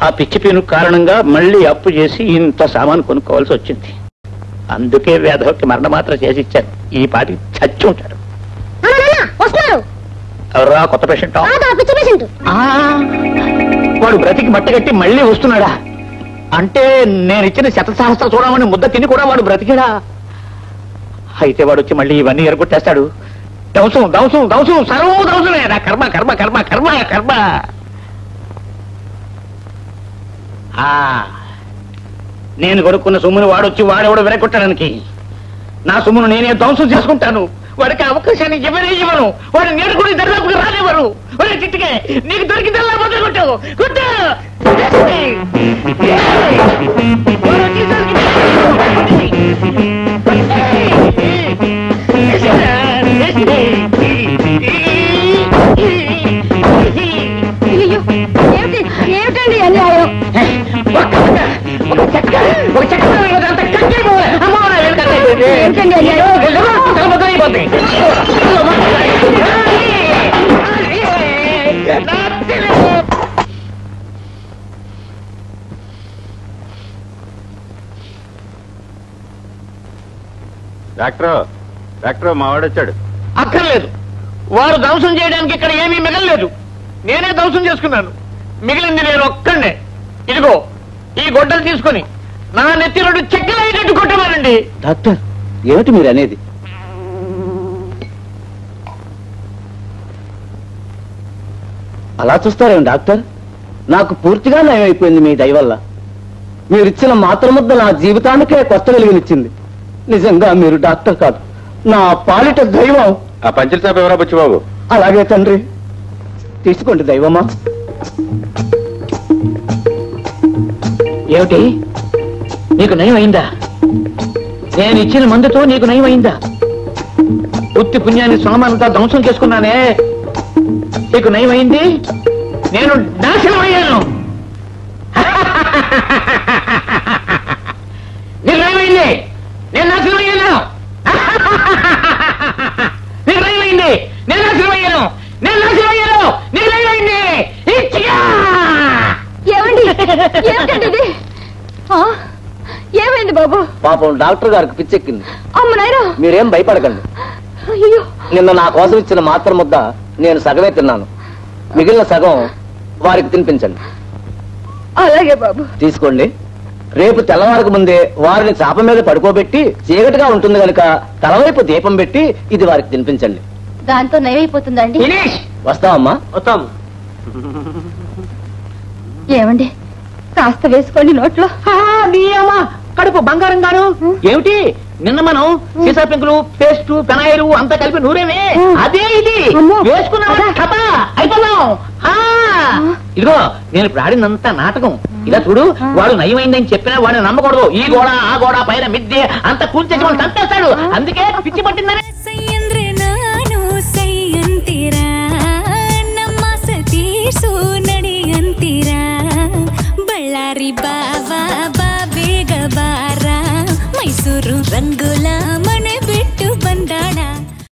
ఆ పిచ్చి పీను కారణంగా మళ్ళీ అప్పు చేసి ఇంత సామాను కొనుక్కోవాల్సి వచ్చింది. అందుకే వేధవకి మరణమాత్ర చేసి ఇచ్చాను. ఈ పాటికి చచ్చి ఉంటాడు. ఎవరా కొత్త పేషెంట్? వాడు బ్రతికి మట్టగట్టి మళ్ళీ వస్తున్నాడా? అంటే నేను ఇచ్చిన శతసహస్ర చూడమని ముద్ద తిని కూడా వాడు బ్రతికిడా? అయితే వాడు వచ్చి మళ్ళీ ఇవన్నీ ఎరగొట్టేస్తాడు. దౌసం దౌసం దౌసం సర్వం దౌసమే. కర్మ కర్మ కర్మ కర్మ కర్మ. నేను కొనుక్కున్న సొమ్మును వాడొచ్చి వాడెవడు విరగొట్టడానికి నా సొమ్మును నేనే ధ్వంసం చేసుకుంటాను. వాడికి అవకాశాన్ని ఎవరే ఇవ్వను. వాడు నేను కూడా దర్దాపుకి రానివ్వరు. వాడి చిట్టుకే నీకు దొరికిందల్లా మొదలు కొట్టావు. కొట్టు ఏమిటండి అన్యాయం? డాక్టర్ మావాడొచ్చాడు. అక్కర్లేదు. వారు ధ్వంసం చేయడానికి ఇక్కడ ఏమీ మిగలలేదు. నేనే ధ్వంసం చేసుకున్నాను. మిగిలింది నేను ఒక్కడే. ఇదిగో ఈ గొడ్డలు తీసుకొని నా నెత్తి రెండు చెక్కలయ్యేటట్టు కొట్టమానండి. డాక్టర్ ఏమిటి మీరు అనేది? అలా చూస్తారేం డాక్టర్? నాకు పూర్తిగా నయమైపోయింది మీ దయ వల్ల. మీరిచ్చిన మాత్రముద్ద నా జీవితానికే కొత్త వెలుగునిచ్చింది. నిజంగా మీరు డాక్టర్ కాదు, నా పాలిట దైవం. ఆ పంచల సాబ్ ఎవరా బుచ్చిబాబు? అలాగే తండ్రి, తీసుకోండి దైవమా. ఏమిటి నీకు నయం అయిందా? నేను ఇచ్చిన మందుతో నీకు నయం అయిందా? ఉత్తి పుణ్యాన్ని సామానంతా ధ్వంసం చేసుకున్నానే, నీకు నయం అయింది. నేను నాశనం అయ్యాను. నీకు నయం అయింది. నేను నాశనం అయ్యాను. నీకు నయం అయింది. నేను నాశనం అయ్యాను. నేను నాశనం అయ్యాను. నీకు నయం అయింది. ఏమైంది బాబు? పాపం డాక్టర్ గారికి పిచ్చెక్కింది. అమ్మ నాయనా, మీరేం భయపడకండి. నిన్న నా కోసం ఇచ్చిన మాత్ర ముద్ద నేను సగమే తిన్నాను. మిగిలిన సగం వారికి తినిపించండి. అలాగే బాబు. తీసుకోండి. రేపు తెల్లవారకు ముందే వారిని చాప మీద పడుకోబెట్టి చీకటిగా ఉంటుంది కనుక తలవైపు దీపం పెట్టి ఇది వారికి తినిపించండి. దాంతో నయమైపోతుందండి. వస్తామమ్మా. వస్తాం. ఏమండి, కాస్త వేసుకోండి నోట్లో. కడుపు బంగారం గాను. ఏమిటి నిన్న మనం సీసా పెంకులు, పేస్ట్, పెనాయిలు అంతా కలిపి నూరేమే, అదే ఇది వేసుకున్నాం. అయిపోదాం. ఇదిగో నేను ఇప్పుడు ఆడినంత నాటకం. ఇలా చూడు, వాడు నయమైందని చెప్పినా వాడిని నమ్మకూడదు. ఈ గోడ ఆ గోడ పైన మిద్దె అంత కూల్చేసి వాళ్ళు చంపేస్తాడు. అందుకే పిచ్చి పట్టిందని